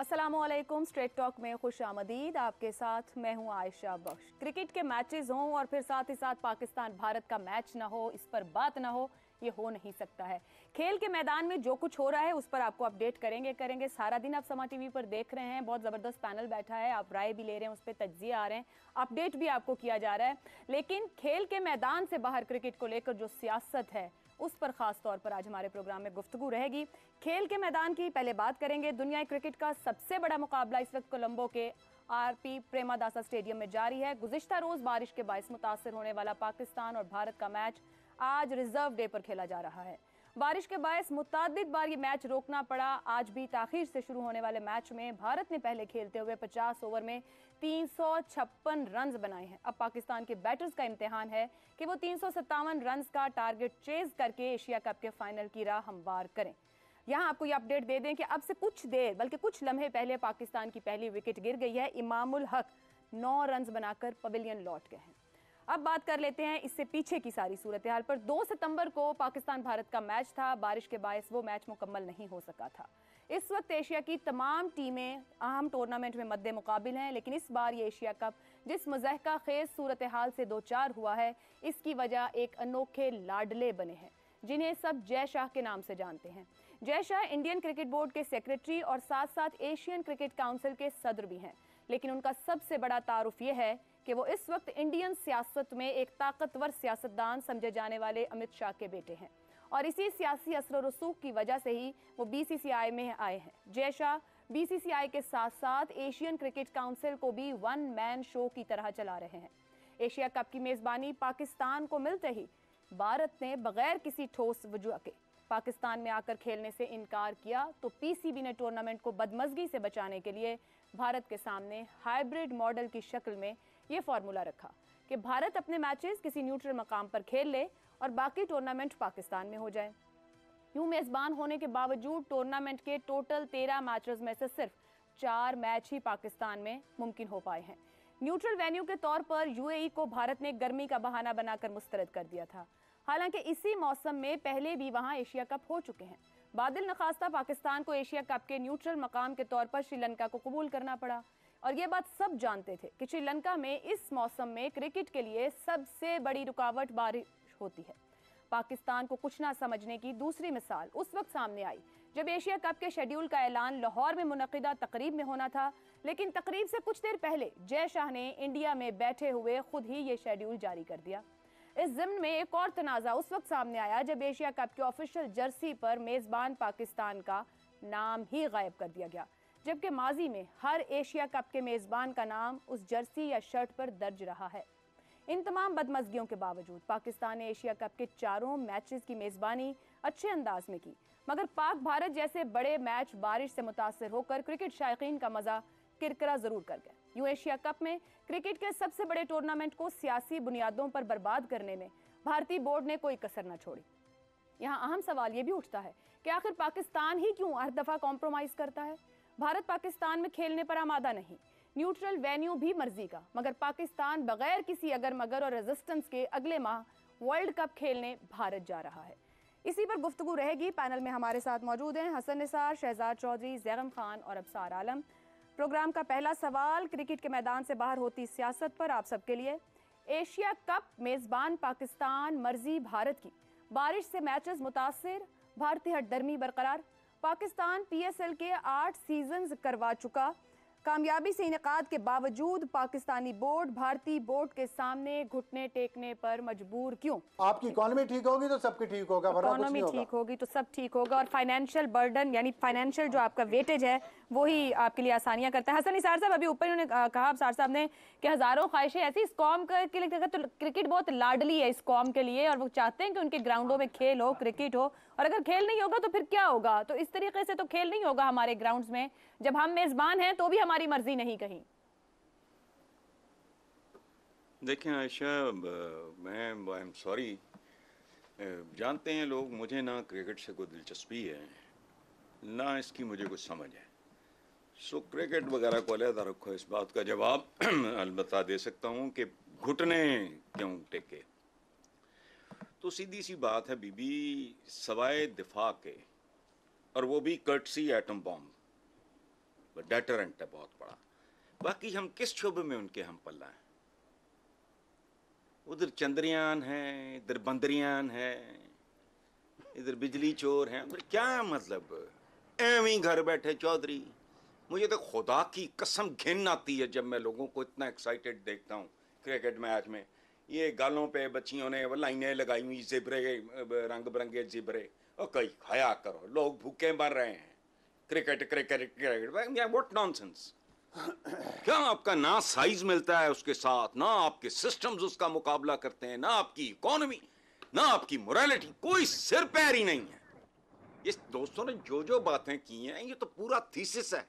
अस्सलामुअलैकुम। Straight talk में खुश आमदीद। आपके साथ मैं हूं आयशा बख्श। क्रिकेट के मैचेस हों और फिर साथ ही साथ पाकिस्तान भारत का मैच ना हो, इस पर बात ना हो, ये हो नहीं सकता है। खेल के मैदान में जो कुछ हो रहा है उस पर आपको अपडेट करेंगे। सारा दिन आप समा टीवी पर देख रहे हैं, बहुत ज़बरदस्त पैनल बैठा है, आप राय भी ले रहे हैं, उस पर तज्जिए आ रहे हैं, अपडेट भी आपको किया जा रहा है। लेकिन खेल के मैदान से बाहर क्रिकेट को लेकर जो सियासत है उस पर खास तौर पर आज हमारे प्रोग्राम में गुफ्तगू रहेगी। खेल के मैदान की पहले बात करेंगे। दुनिया क्रिकेट का सबसे बड़ा मुकाबला इस वक्त कोलंबो के आरपी प्रेमादासा स्टेडियम में जारी है। गुज़िश्ता रोज बारिश के बायस मुतासर होने वाला पाकिस्तान और भारत का मैच आज रिजर्व डे पर खेला जा रहा है। बारिश के बायस मुतादिद बार ये मैच रोकना पड़ा। आज भी ताखीर से शुरू होने वाले मैच में भारत ने पहले खेलते हुए 50 ओवर में 356 रन बनाए हैं। अब पाकिस्तान के बैटर्स का इम्तिहान है कि वो 357 रन का टारगेट चेज करके एशिया कप के फाइनल की राह हमवार करें। यहाँ आपको ये अपडेट दे दें कि अब से कुछ देर बल्कि कुछ लम्हे पहले पाकिस्तान की पहली विकेट गिर गई है। इमामुल हक 9 रन बनाकर पवेलियन लौट गए हैं। अब बात कर लेते हैं इससे पीछे की सारी सूरत हाल पर। 2 सितंबर को पाकिस्तान भारत का मैच था। बारिश के बायस वो मैच मुकम्मल नहीं हो सका था। इस वक्त एशिया की तमाम टीमें अहम टूर्नामेंट में मद्दे मुकाबिल हैं, लेकिन इस बार ये एशिया कप जिस मज़हका खेज सूरत हाल से दो चार हुआ है, इसकी वजह एक अनोखे लाडले बने हैं जिन्हें सब जय शाह के नाम से जानते हैं। Jay Shah Indian cricket board के सेक्रेटरी और साथ साथ एशियन क्रिकेट काउंसिल के सदर भी हैं, लेकिन उनका सबसे बड़ा तारुफ यह है कि वो इस वक्त इंडियन सियासत में एक ताकतवर सियासतदान समझे जाने वाले अमित शाह के बेटे हैं और इसी सियासी असर रसूख की वजह से ही वो बीसीसीआई में आए हैं। जय शाह बीसीसीआई के साथ साथ एशियन क्रिकेट काउंसिल को भी वन मैन शो की तरह चला रहे हैं। एशिया कप की मेजबानी पाकिस्तान को मिलते ही भारत ने बगैर किसी ठोस वजह के पाकिस्तान में आकर खेलने से इनकार किया, तो पीसीबी ने टूर्नामेंट को बदमज़गी से बचाने के लिए भारत के सामने हाइब्रिड मॉडल की शक्ल में ये फार्मूला रखा कि भारत अपने मैचेस किसी न्यूट्रल मकाम पर खेल ले और बाकी टूर्नामेंट पाकिस्तान में हो जाए। यूं मेजबान होने के बावजूद टूर्नामेंट के टोटल 13 मैचेस में से सिर्फ 4 मैच ही पाकिस्तान में मुमकिन हो पाए हैं। न्यूट्रल वेन्यू के तौर पर यूएई को भारत ने गर्मी का बहाना बनाकर मुस्तरद कर दिया था। हालांकि इसी मौसम में पहले भी वहां एशिया कप हो चुके हैं। बादल नखास्ता पाकिस्तान को एशिया कप के न्यूट्रल मकाम के तौर पर श्रीलंका को कबूल करना पड़ा और ये बात सब जानते थे कि श्रीलंका में इस मौसम में क्रिकेट के लिए सबसे बड़ी रुकावट बारिश होती है। पाकिस्तान को कुछ ना समझने की दूसरी मिसाल उस वक्त सामने आई जब एशिया कप के शेड्यूल का ऐलान लाहौर में मुनक़िदा तकरीब में होना था, लेकिन तकरीब से कुछ देर पहले जय शाह ने इंडिया में बैठे हुए खुद ही ये शेड्यूल जारी कर दिया। इस ज़िम्न में एक और तनाज़ा उस वक्त सामने आया जब एशिया कप के ऑफिशियल जर्सी पर मेज़बान पाकिस्तान का नाम ही गायब कर दिया गया, जबकि माजी में हर एशिया कप के मेज़बान का नाम उस जर्सी या शर्ट पर दर्ज रहा है। इन तमाम बदमज़गियों के बावजूद पाकिस्तान ने एशिया कप के 4 मैचेस की मेज़बानी अच्छे अंदाज में की, मगर पाक भारत जैसे बड़े मैच बारिश से मुतासर होकर क्रिकेट शायकीन का मज़ा किरकिरा ज़रूर कर गए। यूं एशिया कप में क्रिकेट के सबसे बड़े टूर्नामेंट को सियासी बुनियादों पर बर्बाद करने में भारतीय बोर्ड ने कोई कसर न छोड़ी। यहाँ अहम सवाल ये भी उठता है कि आखिर पाकिस्तान ही क्यों हर दफ़ा कॉम्प्रोमाइज़ करता है। भारत पाकिस्तान में खेलने पर आमादा नहीं, न्यूट्रल वेन्यू भी मर्जी का, मगर पाकिस्तान बगैर किसी अगर मगर और रेजिस्टेंस के अगले माह वर्ल्ड कप खेलने भारत जा रहा है। इसी पर गुफ्तगू रहेगी। पैनल में हमारे साथ मौजूद हैं हसन निसार, शहजाद चौधरी, जैगम खान और अबसार आलम। प्रोग्राम का पहला सवाल क्रिकेट के मैदान से बाहर होती सियासत पर आप सबके लिए। एशिया कप मेज़बान पाकिस्तान, मर्जी भारत की, बारिश से मैचेस मुतासिर, भारतीय हठधर्मी बरकरार। पाकिस्तान पीएसएल के 8 सीजन्स करवा चुका, कामयाबी से इनेकाद के बावजूद पाकिस्तानी बोर्ड भारतीय बोर्ड के सामने घुटने टेकने पर मजबूर क्यों? आपकी इकोनॉमी ठीक होगी तो सबकी ठीक होगा, इकोनॉमी ठीक होगी तो सब ठीक होगा और फाइनेंशियल बर्डन यानी फाइनेंशियल जो आपका वेटेज है वही आपके लिए आसानियां करता है। हसन निसार साहब, अभी ऊपर उन्होंने कहा अबसार साहब ने कि हजारों ख्वाहिशें ऐसी इस कौम के लिए, तो क्रिकेट बहुत लाडली है इस कौम के लिए और वो चाहते हैं कि उनके ग्राउंडों में खेल हो, क्रिकेट हो, और अगर खेल नहीं होगा तो फिर क्या होगा। तो इस तरीके से तो खेल नहीं होगा हमारे ग्राउंड्स में, जब हम मेजबान हैं तो भी हमारी मर्जी नहीं कहीं। देखें आयशा, मैं आई एम सॉरी, जानते हैं लोग मुझे ना क्रिकेट से कोई दिलचस्पी है ना इसकी मुझे कुछ समझ है। सो क्रिकेट वगैरह को अलहदा रखो, इस बात का जवाब अलबत्ता दे सकता हूँ कि घुटने क्यों टेके। तो सीधी सी बात है बीबी, सवाए दिफा के, और वो भी कर्टसी एटम बॉम्ब, डेटरेंट है बहुत बड़ा। बाकी हम किस शोबे में उनके हम पल्ला हैं? उधर चंद्रयान है, इधर बंदरयान है, इधर बिजली चोर है, उधर क्या मतलब? एवं घर बैठे चौधरी। मुझे तो खुदा की कसम घिन आती है जब मैं लोगों को इतना एक्साइटेड देखता हूँ क्रिकेट मैच में। ये गालों पे बच्चियों ने वो लाइनें लगाई हुई, जिब्रे, रंग बिरंगे जिब्रे। और कई खाया करो, लोग भूखे मर रहे हैं। Cricket cricket cricket, what nonsense. क्या आपका ना साइज मिलता है उसके साथ, ना आपके सिस्टम्स उसका मुकाबला करते हैं, ना आपकी इकोनॉमी, ना आपकी मोरालिटी, कोई सिर पैर ही नहीं है। इस दोस्तों ने जो जो बातें की हैं, ये तो पूरा थीसिस है।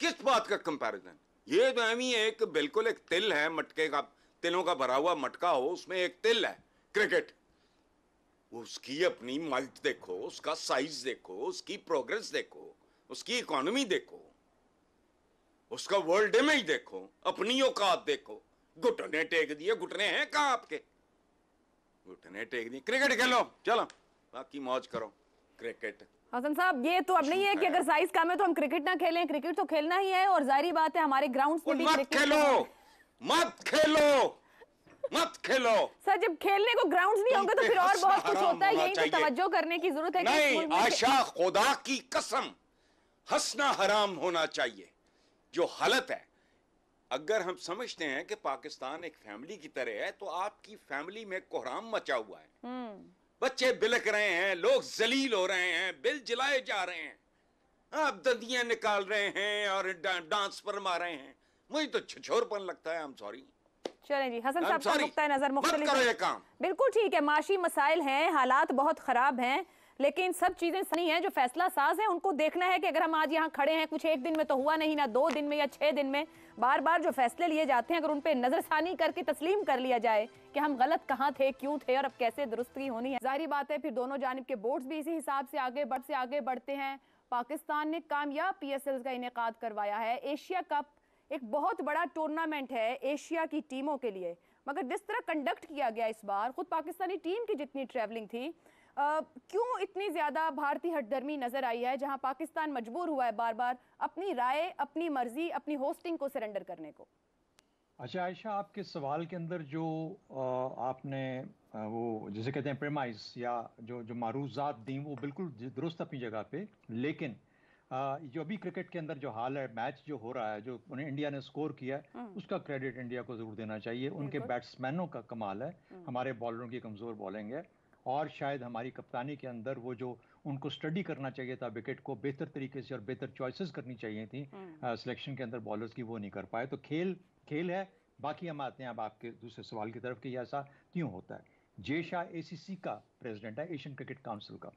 किस बात का कंपैरिजन? ये तो एमी एक बिल्कुल एक तिल है, मटके का, तिलों का भरा हुआ मटका हो, उसमें एक तिल है क्रिकेट। उसकी अपनी माइट देखो, उसका साइज देखो, उसकी प्रोग्रेस देखो, उसकी इकोनॉमी देखो, उसका वर्ल्ड इमेज देखो, अपनी औकात देखो। घुटने टेक दिए, घुटने हैं कहां आपके? घुटने टेक दिए, क्रिकेट खेलो, चलो बाकी मौज करो। क्रिकेट हसन साहब, ये तो अब नहीं है कि अगर साइज कम है तो हम क्रिकेट ना खेलें। क्रिकेट तो खेलना ही है, और जाहिर बात है हमारे ग्राउंड्स में भी मत खेलो, मत खेलो, मत खेलो। सर, जब खेलने को ग्राउंड्स नहीं होंगे तो फिर और बहुत कुछ होता है। यही तो तवज्जो करने की जरूरत है। नहीं आशा, खुदा की कसम, हंसना हराम होना चाहिए। जो हालत है, अगर हम समझते हैं कि पाकिस्तान एक फैमिली की तरह है, तो आपकी फैमिली में कोहराम मचा हुआ है। बच्चे बिलक रहे हैं, लोग जलील हो रहे हैं, बिल जलाए जा रहे हैं, आप दंदियां निकाल रहे हैं और डांस पर मार रहे हैं। मुझे तो छिछोरपन लगता है। I am sorry. चलें जी, हसन साहब का नुक्ता नजर मुख्तलिफ मत करो ये काम। बिल्कुल ठीक है, माशी मसाइल हैं, हालात बहुत खराब हैं, लेकिन सब चीजें सही हैं। जो फैसला साज है उनको देखना है कि अगर हम आज यहाँ खड़े हैं, कुछ एक दिन में तो हुआ नहीं, ना 2 दिन में या 6 दिन में, बार बार जो फैसले लिए जाते हैं, अगर उन पे नजरसानी करके तस्लीम कर लिया जाए कि हम गलत कहाँ थे, क्यों थे और अब कैसे दुरुस्ती होनी है, जाहिर बात है फिर दोनों जानिब के बोर्ड्स भी इसी हिसाब से आगे बढ़ते हैं। पाकिस्तान ने कामयाब PSLs का इनेकाद करवाया है। एशिया कप एक बहुत बड़ा टूर्नामेंट है एशिया की टीमों के लिए, मगर जिस तरह कंडक्ट किया गया इस बार, खुद पाकिस्तानी टीम की जितनी ट्रैवलिंग थी, क्यों इतनी ज्यादा भारतीय हठधर्मी नजर आई है, जहां पाकिस्तान मजबूर हुआ है बार बार अपनी राय, अपनी मर्जी, अपनी होस्टिंग को सरेंडर करने को? अच्छा आयशा, आपके सवाल के अंदर जो आपने वो जिसे कहते हैं प्रेमाइस या जो मारूजात दी, वो बिल्कुल दुरुस्त अपनी जगह पे। लेकिन जो अभी क्रिकेट के अंदर जो हाल है, मैच जो हो रहा है, जो उन्हें इंडिया ने स्कोर किया है, उसका क्रेडिट इंडिया को जरूर देना चाहिए। उनके बैट्समैनों का कमाल है, हमारे बॉलरों की कमजोर बॉलिंग है, और शायद हमारी कप्तानी के अंदर वो जो उनको स्टडी करना चाहिए था विकेट को बेहतर तरीके से और बेहतर चॉइसेस करनी चाहिए थी सिलेक्शन के अंदर बॉलर्स की, वो नहीं कर पाए। तो खेल है। बाकी हम आते हैं अब आपके दूसरे सवाल की तरफ कि ऐसा क्यों होता है। जे शाह ACC का प्रेसिडेंट है, एशियन क्रिकेट काउंसिल का।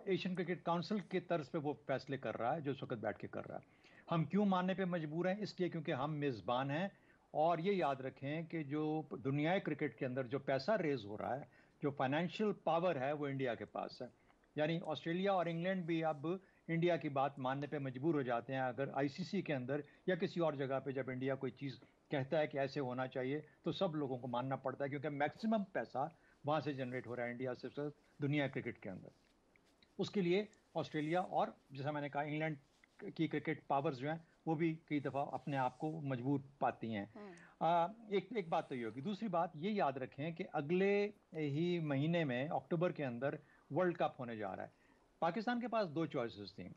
एशियन क्रिकेट काउंसिल के तर्ज पे वो फैसले कर रहा है जो इस वक्त बैठ के कर रहा है। हम क्यों मानने पे मजबूर हैं? इसलिए क्योंकि हम मेज़बान हैं, और ये याद रखें कि जो दुनियाई क्रिकेट के अंदर जो पैसा रेज हो रहा है, जो फाइनेंशियल पावर है, वो इंडिया के पास है। यानी ऑस्ट्रेलिया और इंग्लैंड भी अब इंडिया की बात मानने पे मजबूर हो जाते हैं। अगर ICC के अंदर या किसी और जगह पे जब इंडिया कोई चीज़ कहता है कि ऐसे होना चाहिए, तो सब लोगों को मानना पड़ता है, क्योंकि मैक्सिमम पैसा वहाँ से जनरेट हो रहा है इंडिया से दुनिया क्रिकेट के अंदर। उसके लिए ऑस्ट्रेलिया और जैसा मैंने कहा इंग्लैंड की क्रिकेट पावर्स जो हैं, वो भी कई दफ़ा अपने आप को मजबूर पाती हैं। एक बात तो ये होगी। दूसरी बात ये याद रखें कि अगले ही महीने में अक्टूबर के अंदर वर्ल्ड कप होने जा रहा है। पाकिस्तान के पास 2 चॉइसेस थी।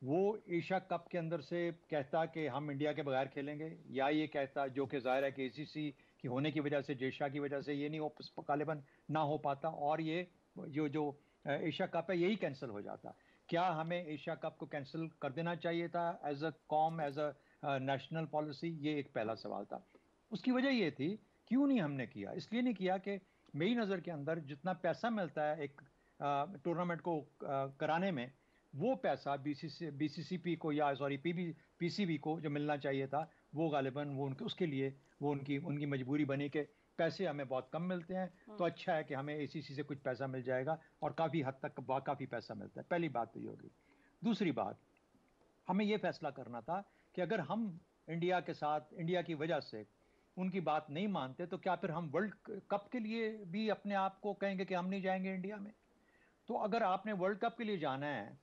वो एशिया कप के अंदर से कहता कि हम इंडिया के बगैर खेलेंगे, या ये कहता, जो कि जाहिर है कि ACC की होने की वजह से, जेशा की वजह से ये नहीं हो, गालिबन ना हो पाता, और ये जो एशिया कप है यही कैंसिल हो जाता। क्या हमें एशिया कप को कैंसिल कर देना चाहिए था as a com, as a national policy? ये एक पहला सवाल था। उसकी वजह ये थी, क्यों नहीं हमने किया? इसलिए नहीं किया कि मेरी नज़र के अंदर जितना पैसा मिलता है एक टूर्नामेंट को कराने में, वो पैसा BCCP को, या सॉरी PCB को जो मिलना चाहिए था, वो गालिबन वो उसके लिए वो उनकी मजबूरी बनी कि पैसे हमें बहुत कम मिलते हैं, तो अच्छा है कि हमें ACC से कुछ पैसा मिल जाएगा, और काफ़ी हद तक काफ़ी पैसा मिलता है। पहली बात तो ये होगी। दूसरी बात, हमें ये फैसला करना था कि अगर हम इंडिया के साथ, इंडिया की वजह से उनकी बात नहीं मानते, तो क्या फिर हम वर्ल्ड कप के लिए भी अपने आप को कहेंगे कि हम नहीं जाएंगे इंडिया में? तो अगर आपने वर्ल्ड कप के लिए जाना है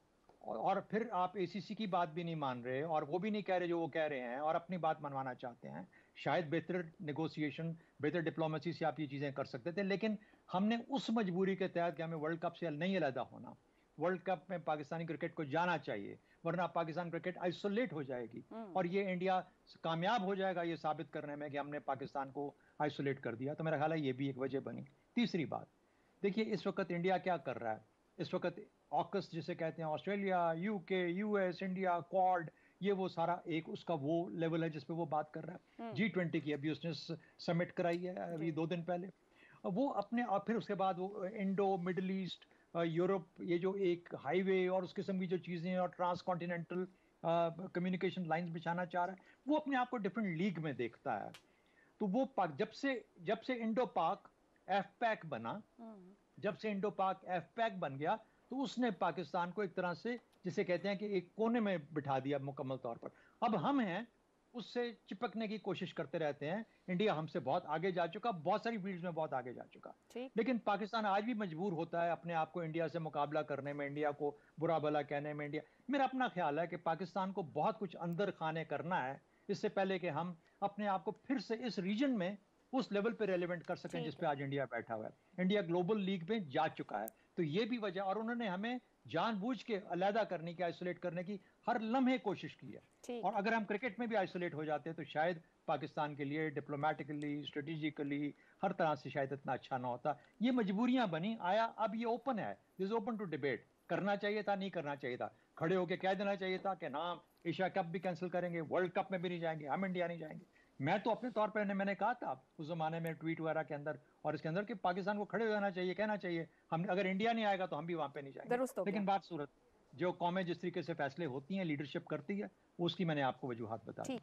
और फिर आप एसीसी की बात भी नहीं मान रहे और वो भी नहीं कह रहे जो वो कह रहे हैं और अपनी बात मनवाना चाहते हैं। शायद बेहतर नेगोशिएशन, बेहतर डिप्लोमेसी से आप ये चीज़ें कर सकते थे, लेकिन हमने उस मजबूरी के तहत कि हमें वर्ल्ड कप से नहीं अलहदा होना, वर्ल्ड कप में पाकिस्तानी क्रिकेट को जाना चाहिए, वरना पाकिस्तान क्रिकेट आइसोलेट हो जाएगी और ये इंडिया कामयाब हो जाएगा ये साबित करने में कि हमने पाकिस्तान को आइसोलेट कर दिया। तो मेरा ख्याल है ये भी एक वजह बनी। तीसरी बात, देखिए इस वक्त इंडिया क्या कर रहा है, इस वक्त ऑकस जिसे कहते हैं, Australia, UK, US, India, quad, ये वो सारा एक उसका वो लेवल है जिसपे वो बात कर रहा है। G20 की अभी उसने समिट कराई है अभी 2 दिन पहले। वो अपने और फिर उसके बाद वो इंडो, मिडल ईस्ट, यूरोप, ये जो एक हाईवे और उस किस्म की जो चीज़ें और ट्रांस कम्युनिकेशन लाइंस बिछाना चाह रहा है, वो अपने आप को डिफरेंट लीग में देखता है। तो वो पाक जब से इंडो पाक एफ पैक बना, जब से इंडो पाक एफ पैक बन गया, तो उसने पाकिस्तान को एक तरह से जिसे कहते हैं कि एक कोने में बिठा दिया मुकम्मल तौर पर। अब हम हैं उससे चिपकने की कोशिश करते रहते हैं। इंडिया हमसे बहुत आगे जा चुका, बहुत सारी फील्ड्स में बहुत आगे जा चुका, लेकिन पाकिस्तान आज भी मजबूर होता है अपने आप को इंडिया से मुकाबला करने में, इंडिया को बुरा भला कहने में। इंडिया, मेरा अपना ख्याल है कि पाकिस्तान को बहुत कुछ अंदर खाने करना है इससे पहले कि हम अपने आप को फिर से इस रीजन में उस लेवल पे रेलेवेंट कर सकें जिस पे आज इंडिया बैठा हुआ है। इंडिया ग्लोबल लीग में जा चुका है, तो ये भी वजह, और उन्होंने हमें जानबूझ के अलहदा करने की, आइसोलेट करने की हर लम्हे कोशिश की है। और अगर हम क्रिकेट में भी आइसोलेट हो जाते तो शायद पाकिस्तान के लिए डिप्लोमेटिकली, स्ट्रेटेजिकली, हर तरह से शायद इतना अच्छा ना होता। ये मजबूरियां बनी, आया, अब ये ओपन है, दिस ओपन टू डिबेट। करना चाहिए था, नहीं करना चाहिए था, खड़े होकर कह देना चाहिए था कि ना एशिया कप भी कैंसिल करेंगे, वर्ल्ड कप में भी नहीं जाएंगे, हम इंडिया नहीं जाएंगे। मैं तो अपने तौर पर मैंने कहा था उस जमाने में ट्वीट वगैरह के अंदर और इसके अंदर कि पाकिस्तान को खड़े हो जाना चाहिए, कहना चाहिए हम अगर इंडिया नहीं आएगा तो हम भी वहां पे नहीं जाएंगे। लेकिन बात सूरत जो कौमें जिस तरीके से फैसले होती हैं, लीडरशिप करती है, उसकी मैंने आपको वजूहात बता दी।